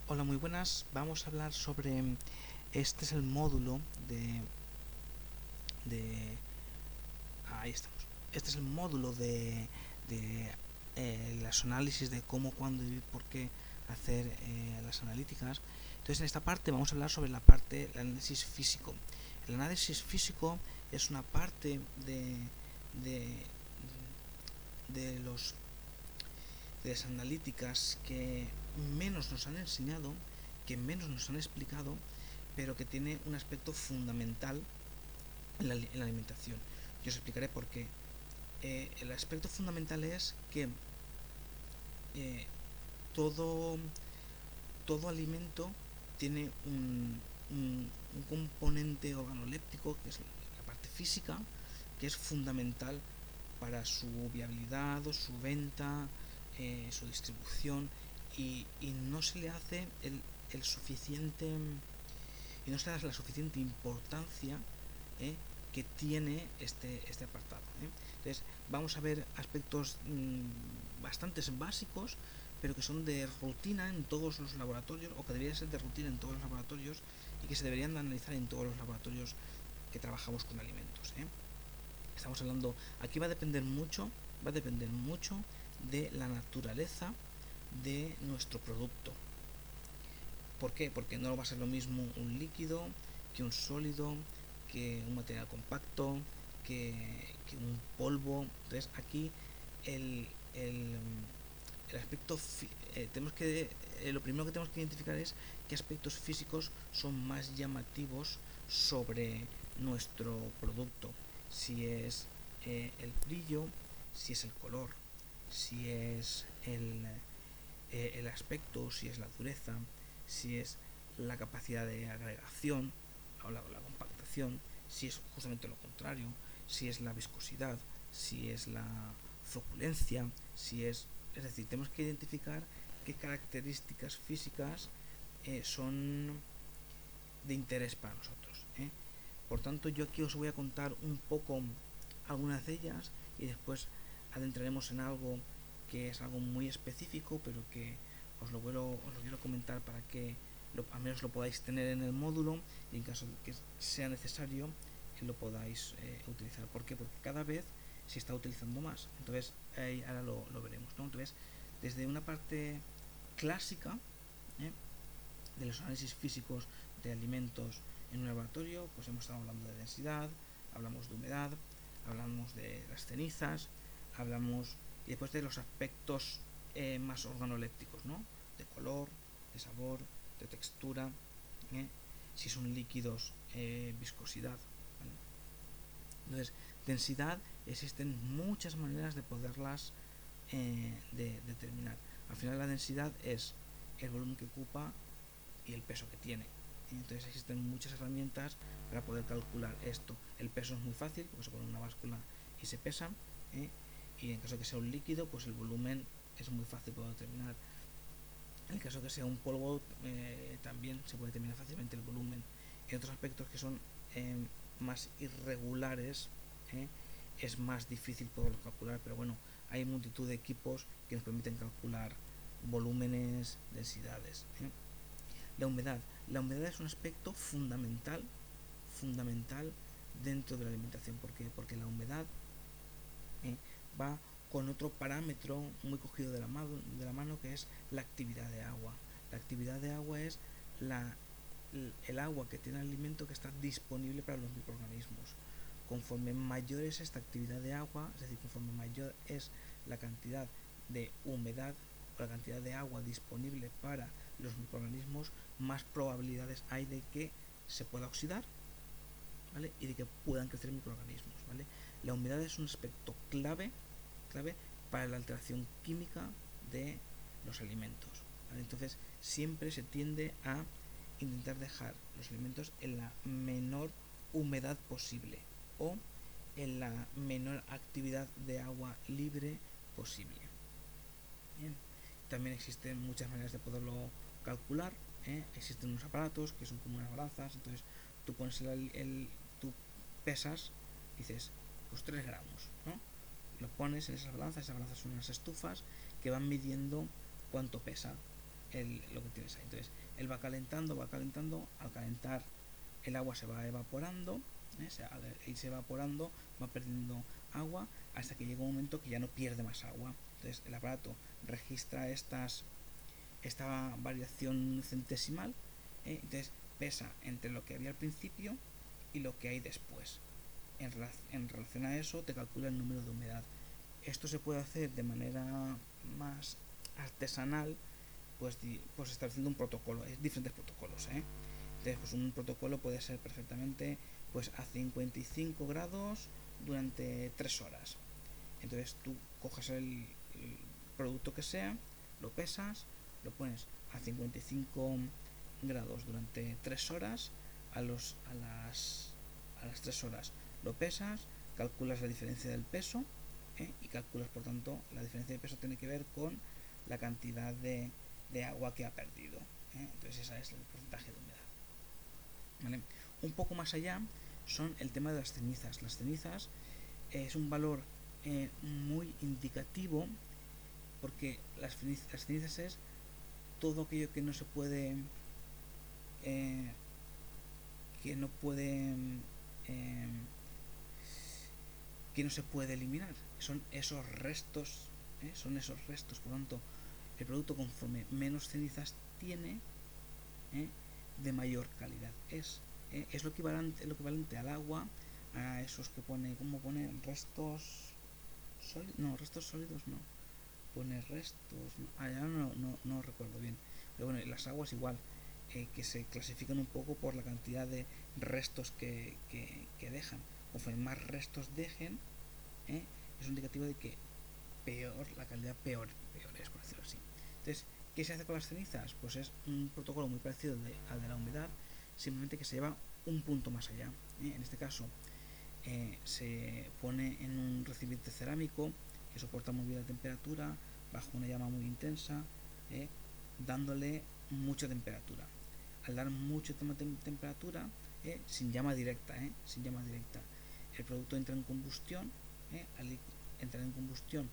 Hola, muy buenas. Vamos a hablar sobre este es el módulo de ahí estamos. Este es el módulo de los análisis de cómo, cuándo y por qué hacer las analíticas. Entonces, en esta parte vamos a hablar sobre la parte del análisis físico. El análisis físico es una parte de, de los de las analíticas que menos nos han enseñado, que menos nos han explicado, pero que tiene un aspecto fundamental en la alimentación. Yo os explicaré por qué. El aspecto fundamental es que eh, todo, todo alimento tiene un componente organoléptico, que es la parte física, que es fundamental para su viabilidad o su venta, su distribución, y no se le hace el suficiente y no se le da la suficiente importancia eh, que tiene este apartado. Entonces vamos a ver aspectos bastante básicos, pero que son de rutina en todos los laboratorios, o que deberían ser de rutina en todos los laboratorios, y que se deberían de analizar en todos los laboratorios que trabajamos con alimentos. Estamos hablando, aquí va a depender mucho de la naturaleza de nuestro producto. ¿Por qué? Porque no va a ser lo mismo un líquido que un sólido, que un material compacto, que un polvo. Entonces aquí el, el, el aspecto tenemos que lo primero que tenemos que identificar es qué aspectos físicos son más llamativos sobre nuestro producto. Si es el brillo, si es el color, si es el aspecto, si es la dureza, si es la capacidad de agregación o la compactación, si es justamente lo contrario, si es la viscosidad, si es la floculencia, si es... Es decir, tenemos que identificar qué características físicas son de interés para nosotros. Por tanto, yo aquí os voy a contar un poco algunas de ellas y después adentraremos en algo que es algo muy específico, pero que os lo quiero comentar para que al menos lo podáis tener en el módulo y en caso de que sea necesario que lo podáis utilizar. ¿Por qué? Porque cada vez se está utilizando más. Entonces, ahora lo veremos, ¿no? Entonces, desde una parte clásica, ¿eh? de los análisis físicos de alimentos en un laboratorio, pues hemos estado hablando de densidad, hablamos de humedad, hablamos de las cenizas, hablamos y después de los aspectos más organolépticos, ¿no? De color, de sabor, de textura, ¿eh? Si son líquidos, viscosidad. ¿Vale? Entonces, densidad, existen muchas maneras de poderlas de determinar. Al final la densidad es el volumen que ocupa y el peso que tiene. Entonces existen muchas herramientas para poder calcular esto. El peso es muy fácil, porque se pone una báscula y se pesa. ¿eh? Y en caso de que sea un líquido, pues el volumen es muy fácil de determinar. En el caso de que sea un polvo, también se puede determinar fácilmente el volumen. En otros aspectos que son más irregulares, ¿eh? es más difícil poderlo calcular, pero bueno, hay multitud de equipos que nos permiten calcular volúmenes, densidades. La humedad. La humedad es un aspecto fundamental dentro de la alimentación. ¿Por qué? Porque la humedad va con otro parámetro muy cogido de la mano que es la actividad de agua. La actividad de agua es el agua que tiene el alimento que está disponible para los microorganismos. Conforme mayor es esta actividad de agua, es decir, conforme mayor es la cantidad de humedad o la cantidad de agua disponible para los microorganismos, más probabilidades hay de que se pueda oxidar, ¿vale? Y de que puedan crecer microorganismos, ¿vale? La humedad es un aspecto clave para la alteración química de los alimentos, ¿vale? Entonces siempre se tiende a intentar dejar los alimentos en la menor humedad posible o en la menor actividad de agua libre posible. Bien. También existen muchas maneras de poderlo calcular. Existen unos aparatos que son como unas balanzas. Entonces tú pones tú pesas, dices, pues 3 gramos, ¿no? Lo pones en esas balanzas son unas estufas que van midiendo cuánto pesa. lo que tienes ahí. Entonces él va calentando, al calentar el agua se va evaporando, al irse evaporando va perdiendo agua hasta que llega un momento que ya no pierde más agua. Entonces el aparato registra esta variación centesimal, entonces pesa entre lo que había al principio y lo que hay después. En relación a eso te calcula el número de humedad. Esto se puede hacer de manera más artesanal, pues estableciendo un protocolo, diferentes protocolos. Entonces, pues un protocolo puede ser perfectamente pues a 55 grados durante 3 horas. Entonces tú coges el producto que sea, lo pesas, lo pones a 55 grados durante 3 horas, a las 3 horas lo pesas, calculas la diferencia del peso, y calculas, por tanto, la diferencia de peso tiene que ver con la cantidad de agua que ha perdido. Entonces ese es el porcentaje de humedad. ¿Vale? Un poco más allá son el tema de las cenizas. Las cenizas es un valor muy indicativo, porque las cenizas es todo aquello que no se puede que no puede que no se puede eliminar. Son esos restos, por lo tanto el producto, conforme menos cenizas tiene, de mayor calidad es lo equivalente al agua, a esos que pone, ¿cómo pone? Restos sólidos, no, restos sólidos no, pone restos, ya no recuerdo bien, pero bueno, las aguas igual, que se clasifican un poco por la cantidad de restos que dejan. Conforme más restos dejen, es un indicativo de que peor, la calidad peor es, por decirlo así. Entonces, ¿qué se hace con las cenizas? Pues es un protocolo muy parecido al de la humedad, simplemente que se lleva un punto más allá. En este caso, se pone en un recipiente cerámico que soporta muy bien la temperatura, bajo una llama muy intensa, dándole mucha temperatura. Al dar mucha temperatura, sin llama directa, el producto entra en combustión, al entrar en combustión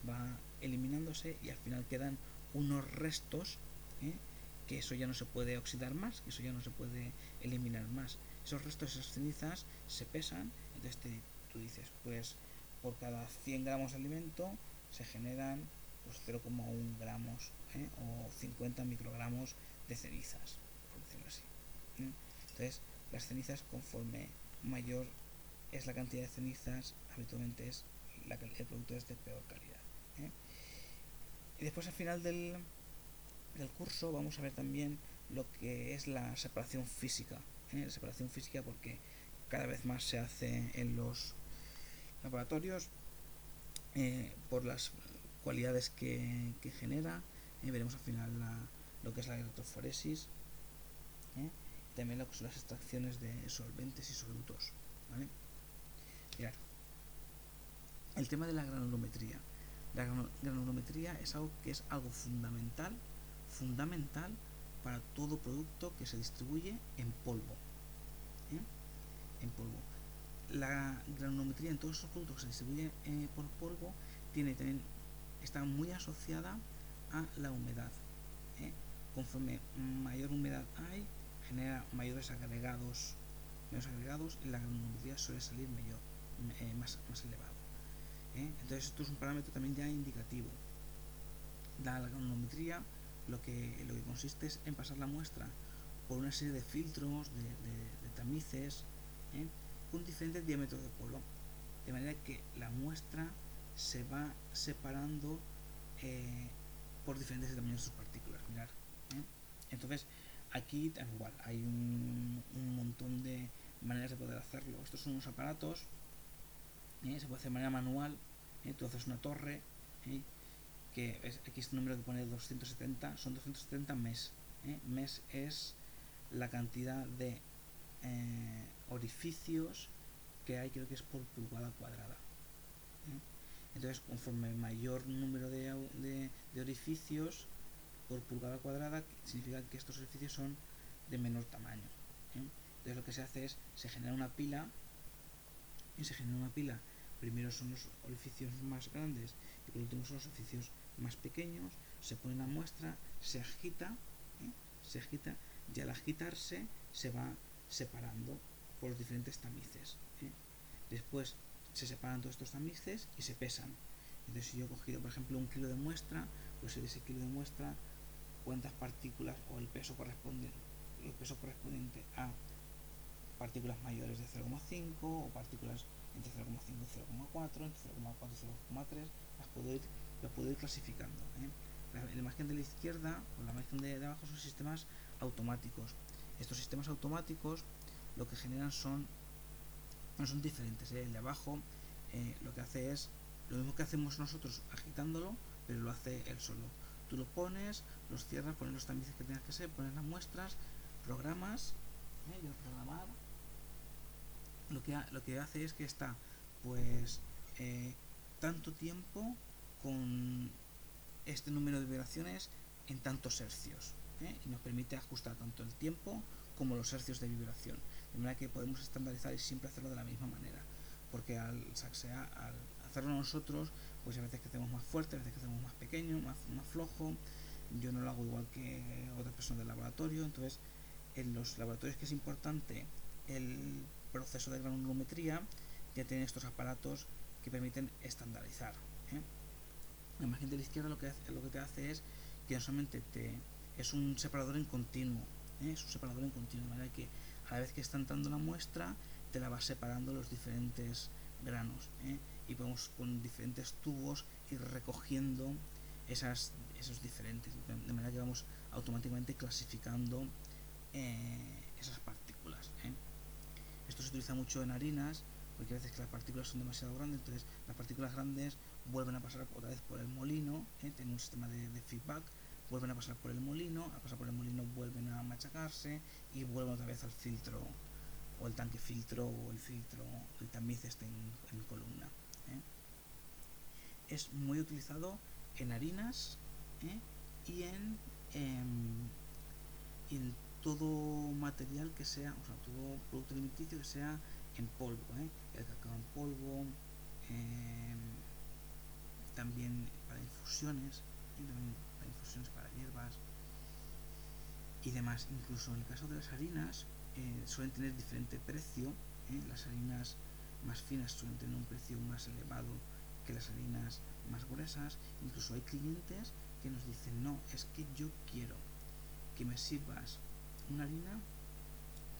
va eliminándose y al final quedan unos restos, que eso ya no se puede oxidar más, que eso ya no se puede eliminar más. Esos restos, esas cenizas se pesan, entonces tú dices, pues por cada 100 gramos de alimento se generan pues 0,1 gramos, o 50 microgramos de cenizas, por decirlo así. Entonces las cenizas, conforme mayor es la cantidad de cenizas, habitualmente el producto es de peor calidad. Y después, al final del curso, vamos a ver también lo que es la separación física. La separación física, porque cada vez más se hace en los laboratorios, por las cualidades que genera. Veremos al final lo que es la electroforesis, y también lo que son las extracciones de solventes y solutos. ¿Vale? Mirad, el tema de la granulometría. La granulometría es algo que es algo fundamental para todo producto que se distribuye en polvo. En polvo. La granulometría en todos esos productos que se distribuyen por polvo está muy asociada a la humedad. Conforme mayor humedad hay, genera mayores agregados, y la granulometría suele salir más elevado. Entonces esto es un parámetro también ya indicativo. La granulometría lo que consiste es en pasar la muestra por una serie de filtros, de tamices, con diferentes diámetros de polvo, de manera que la muestra se va separando por diferentes tamaños de sus partículas. Mirad, entonces aquí igual hay un montón de maneras de poder hacerlo. Estos son unos aparatos, se puede hacer de manera manual. Tú haces una torre, que aquí este número que pone 270, son 270 mes. Mes es la cantidad de orificios que hay, creo que es por pulgada cuadrada. Entonces, conforme mayor número de orificios por pulgada cuadrada, significa que estos orificios son de menor tamaño. Entonces lo que se hace es, se genera una pila, primero son los orificios más grandes y por último son los orificios más pequeños, se pone la muestra, se agita, y al agitarse se va separando por los diferentes tamices. Después se separan todos estos tamices y se pesan. Entonces, si yo he cogido, por ejemplo, 1 kilo de muestra, pues de ese kilo de muestra, cuántas partículas o el peso correspondiente a partículas mayores de 0,5 o partículas entre 0,5 y 0,4, entre 0,4 y 0,3, las puedo ir clasificando. La imagen de la izquierda o la imagen de abajo son sistemas automáticos. Estos sistemas automáticos lo que generan no son diferentes. El de abajo lo que hace es lo mismo que hacemos nosotros agitándolo, pero lo hace él solo. Tú lo pones, los cierras, pones los tamices que tengas que ser, pones las muestras, programas, y al programar lo que hace es que está pues tanto tiempo con este número de vibraciones en tantos hercios, y nos permite ajustar tanto el tiempo como los hercios de vibración, de manera que podemos estandarizar y siempre hacerlo de la misma manera, porque al hacerlo nosotros, pues a veces que hacemos más fuerte, a veces que hacemos más pequeño, más flojo. Yo no lo hago igual que otras personas del laboratorio. Entonces, en los laboratorios que es importante el proceso de granulometría, ya tienen estos aparatos que permiten estandarizar. La imagen de la izquierda lo que te hace es que no solamente es un separador en continuo, es un separador en continuo, de manera que a la vez que está entrando la muestra, te la va separando los diferentes granos, y podemos con diferentes tubos ir recogiendo esos diferentes, de manera que vamos automáticamente clasificando esas partículas. Esto se utiliza mucho en harinas, porque a veces que las partículas son demasiado grandes, entonces las partículas grandes vuelven a pasar otra vez por el molino, tienen un sistema de feedback, vuelven a pasar por el molino, al pasar por el molino vuelven a machacarse y vuelven otra vez al filtro, o el tanque filtro, o el tamiz en columna. Es muy utilizado en harinas, y en todo material que sea, o sea, todo producto alimenticio que sea en polvo, el cacao en polvo, también para infusiones, para hierbas y demás. Incluso en el caso de las harinas, suelen tener diferente precio. Las harinas más finas suelen tener un precio más elevado que las harinas más gruesas. Incluso hay clientes que nos dicen: no, es que yo quiero que me sirvas una harina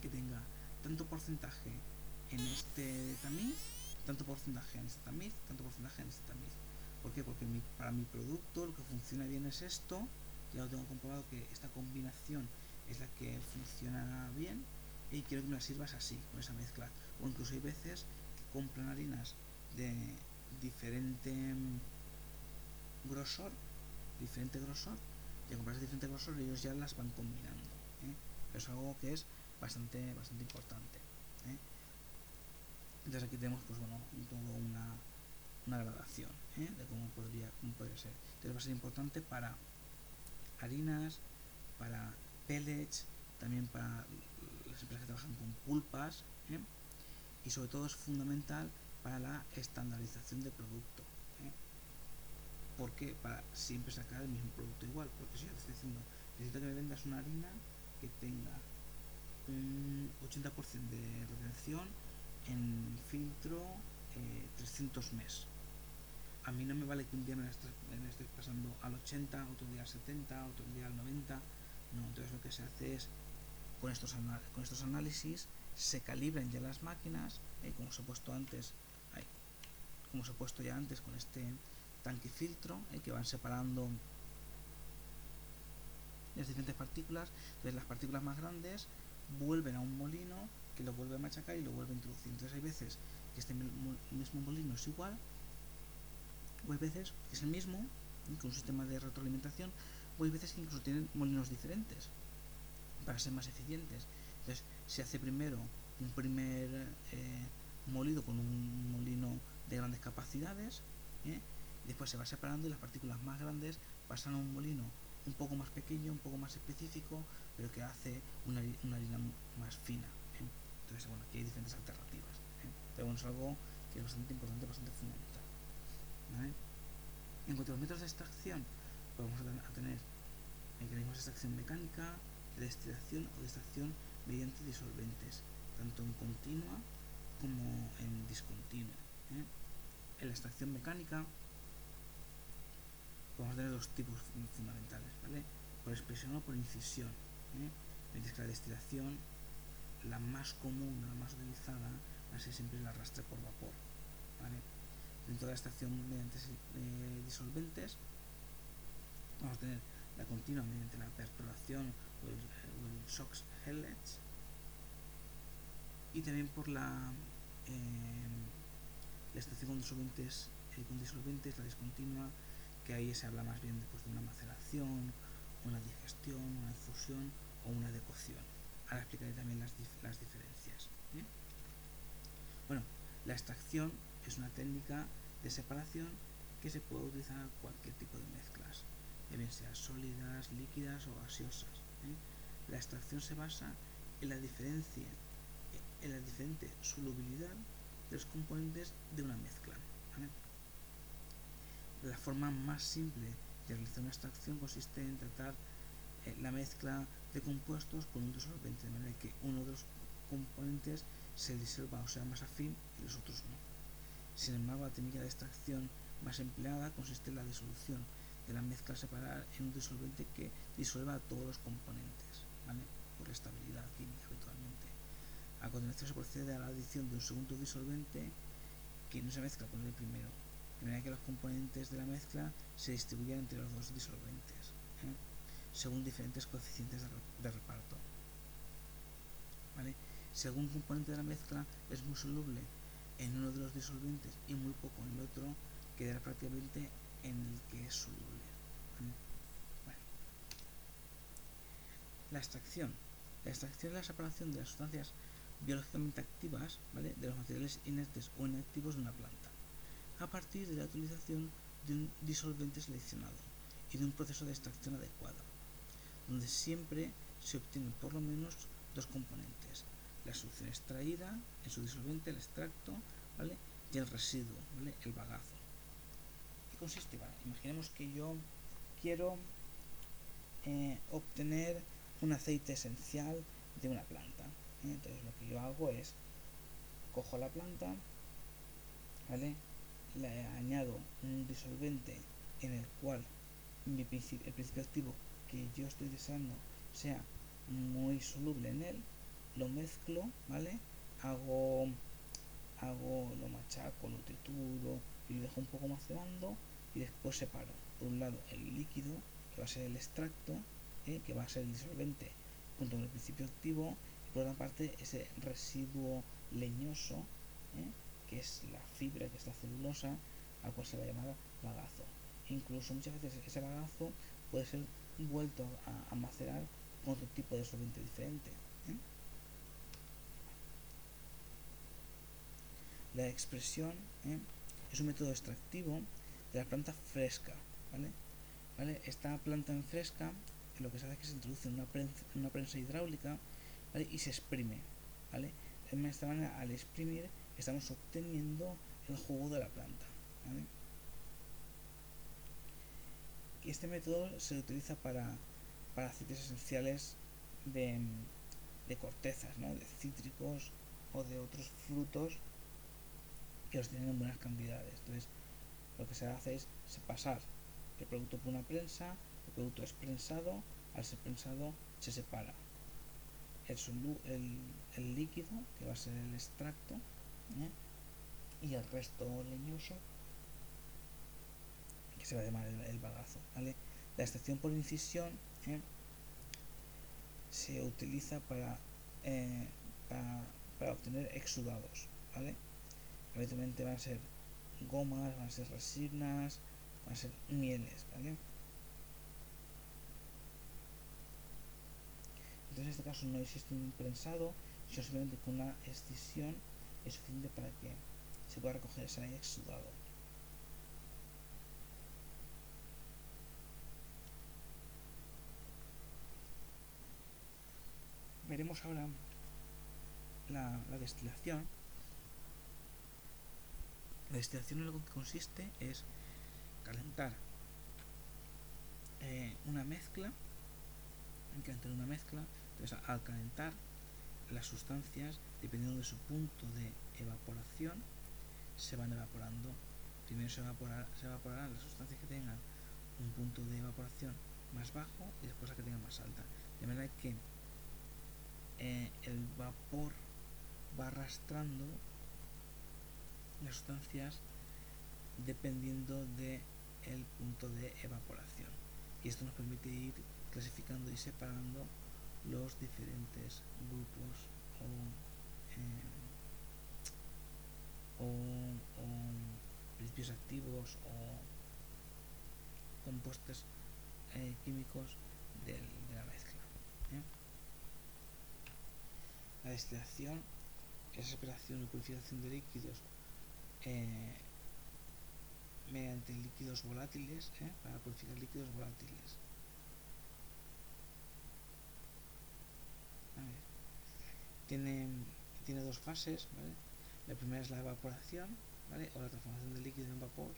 que tenga tanto porcentaje en este tamiz, tanto porcentaje en este tamiz, tanto porcentaje en este tamiz. ¿Por qué? Porque para mi producto lo que funciona bien es esto, ya lo tengo comprobado que esta combinación es la que funciona bien, y quiero que me la sirvas así, con esa mezcla. O incluso hay veces que compran harinas de diferente grosor, y al comprarse diferente grosor ellos ya las van combinando. Pero es algo que es bastante importante. Entonces aquí tenemos pues bueno, todo una gradación de cómo podría ser. Entonces va a ser importante para harinas, para pellets, también para las empresas que trabajan con pulpas, y sobre todo es fundamental para la estandarización de producto, porque para siempre sacar el mismo producto igual. Porque si yo te estoy diciendo, necesito que me vendas una harina que tenga un 80% de retención en filtro 300 mes. A mí no me vale que un día me estés pasando al 80, otro día al 70, otro día al 90. No, entonces lo que se hace es, con estos análisis, se calibran ya las máquinas, como os he puesto antes, como os he puesto ya antes con este tanque filtro, que van separando las diferentes partículas. Entonces las partículas más grandes vuelven a un molino que lo vuelve a machacar y lo vuelve a introducir. Entonces hay veces que este mismo molino es igual, o hay veces que es el mismo, con un sistema de retroalimentación, o hay veces que incluso tienen molinos diferentes para ser más eficientes. Entonces se hace primero un primer molido con un molino de grandes capacidades, después se va separando y las partículas más grandes pasan a un molino un poco más pequeño, un poco más específico, pero que hace una harina más fina. Entonces, bueno, aquí hay diferentes alternativas, pero bueno, es algo que es bastante importante, bastante fundamental. ¿Vale? En cuanto a los métodos de extracción, pues vamos a tener mecanismos de extracción mecánica, de destilación o de extracción mediante disolventes, tanto en continua como en discontinua. En la extracción mecánica vamos a tener dos tipos fundamentales, ¿vale? Por expresión o por incisión. Mientras que la destilación, la más común, la más utilizada, así siempre es el arrastre por vapor, ¿vale? Dentro de la extracción mediante disolventes vamos a tener la continua mediante la perforación o el shock headlets, y también por la extracción con disolventes, la discontinua, que ahí se habla más bien de una maceración, una digestión, una infusión o una decocción. Ahora explicaré también las diferencias. Bueno, la extracción es una técnica de separación que se puede utilizar en cualquier tipo de mezclas, ya bien sean sólidas, líquidas o gaseosas. La extracción se basa en la diferente solubilidad de los componentes de una mezcla. La forma más simple de realizar una extracción consiste en tratar la mezcla de compuestos con un disolvente, de manera que uno de los componentes se disuelva o sea más afín y los otros no. Sin embargo, la técnica de extracción más empleada consiste en la disolución de la mezcla separada en un disolvente que disuelva a todos los componentes, ¿vale? Por estabilidad química habitualmente. A continuación se procede a la adición de un segundo disolvente que no se mezcla con el primero, de manera que los componentes de la mezcla se distribuyen entre los dos disolventes, según diferentes coeficientes de reparto. ¿Vale? Según un componente de la mezcla es muy soluble en uno de los disolventes y muy poco en el otro, quedará prácticamente en el que es soluble. Bueno. La extracción. La extracción es la separación de las sustancias biológicamente activas, ¿vale?, de los materiales inertes o inactivos de una planta, a partir de la utilización de un disolvente seleccionado y de un proceso de extracción adecuado, donde siempre se obtienen por lo menos dos componentes: la solución extraída en su disolvente, el extracto, ¿vale?, y el residuo, ¿vale?, el bagazo. ¿Qué consiste? Vale, imaginemos que yo quiero obtener un aceite esencial de una planta. Entonces lo que yo hago es cojo la planta, ¿vale?, le añado un disolvente en el cual el principio activo que yo estoy deseando sea muy soluble en él, lo mezclo, ¿vale? Lo machaco, lo trituro y lo dejo un poco macerando, y después separo por un lado el líquido, que va a ser el extracto, que va a ser el disolvente junto con el principio activo, y por otra parte ese residuo leñoso, que es la fibra, que es la celulosa, al cual se va a llamar bagazo. Incluso muchas veces ese bagazo puede ser vuelto a macerar con otro tipo de solvente diferente. La expresión es un método extractivo de la planta fresca, ¿vale? Esta planta en fresca, lo que se hace es que se introduce en una prensa hidráulica, ¿vale?, y se exprime, ¿vale? De esta manera, al exprimir, estamos obteniendo el jugo de la planta, ¿vale? Y este método se utiliza para aceites esenciales de cortezas, ¿no?, de cítricos o de otros frutos que los tienen en buenas cantidades. Entonces, lo que se hace es pasar el producto por una prensa, el producto es prensado, al ser prensado se separa el líquido, que va a ser el extracto, y el resto leñoso, que se va a llamar el bagazo, ¿vale? La extracción por incisión se utiliza para obtener exudados, ¿vale? Habitualmente van a ser gomas, van a ser resinas, van a ser mieles, ¿vale? Entonces en este caso no existe un prensado, sino simplemente con una escisión es suficiente para que se pueda recoger ese exudado. Veremos ahora la destilación. La destilación en lo que consiste es calentar una mezcla, entonces al calentar las sustancias, dependiendo de su punto de evaporación, se van evaporando. Primero se evaporarán las sustancias que tengan un punto de evaporación más bajo y después las que tengan más alta, de manera que el vapor va arrastrando las sustancias dependiendo de el punto de evaporación, y esto nos permite ir clasificando y separando los diferentes grupos o principios activos o compuestos químicos de la mezcla. La destilación es la separación y purificación de líquidos mediante líquidos volátiles, para purificar líquidos volátiles. A ver. Tiene dos fases, ¿vale? La primera es la evaporación, ¿vale? O la transformación del líquido en vapor,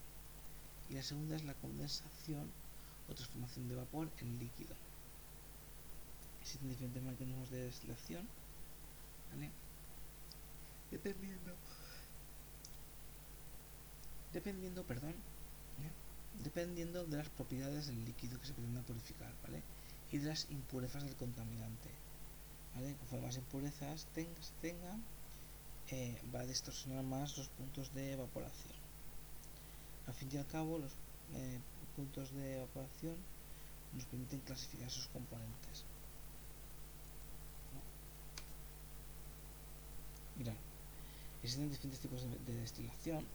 y la segunda es la condensación o transformación de vapor en líquido. Existen diferentes mecanismos de destilación, ¿vale? Dependiendo de las propiedades del líquido que se pretenda purificar, ¿vale? Y de las impurezas del contaminante, ¿vale? Conforme más impurezas tenga, va a distorsionar más los puntos de evaporación. Al fin y al cabo, los puntos de evaporación nos permiten clasificar esos componentes. Mirad, existen diferentes tipos de destilación,